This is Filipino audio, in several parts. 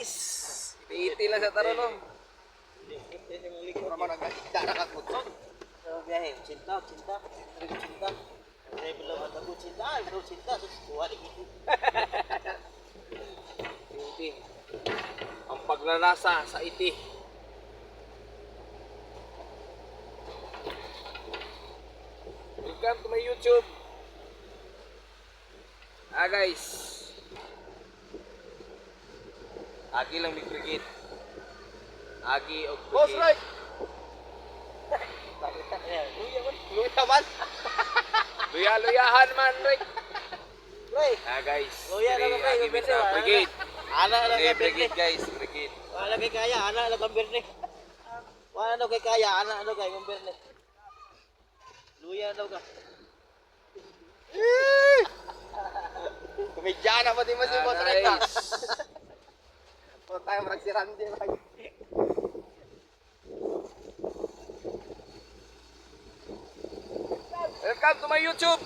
guys. Iti lang sa taro no. Para man nagda nakakutsod. Sa biyahe, cinta. Rigo cinta. Ay, belum ada bu cinta. Belum cinta. Terus kuha di gitu. Iti. Ang pagnanasa sa iti. Welcome to my YouTube. Guys. Agi lang big brigade. Agi og Boss brigade. right. Luya man. Luya-luyahan man, Rick. Roy. Guys. Luya na diri, ba kayo, agi Berde, sa wala na. brigade. Anak lang Okay, ang birne. brigade guys, brigade. Wala kay kaya, anak lang ang birne. Wala na kay kaya, anak ano kay ang birne. Luya daw ka. Kumedyana pa din mo si Boss Right. Guys. Kung tayo marag si Randy. Welcome to my YouTube.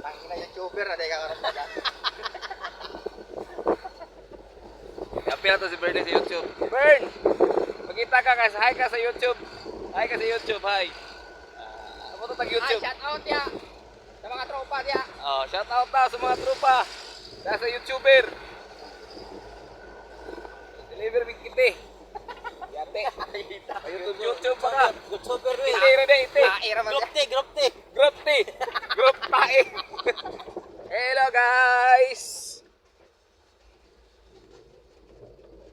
Ang ina YouTuber na dahil kakarap na. Happy na to si Bern sa YouTube. Bern! Magkita ka guys. Hi ka sa YouTube. Hi ka sa YouTube. Hi. Ano to tag YouTube? Shout out ya. Sa mga tropa ya. Oh, shout out na sa mga tropa. Sa YouTuber. Deliver big kiti. Yate. YouTube pa ka. Good super Roy. Ite rin ite. Naira man ya. Group T. Group T. Group tae. Hello guys.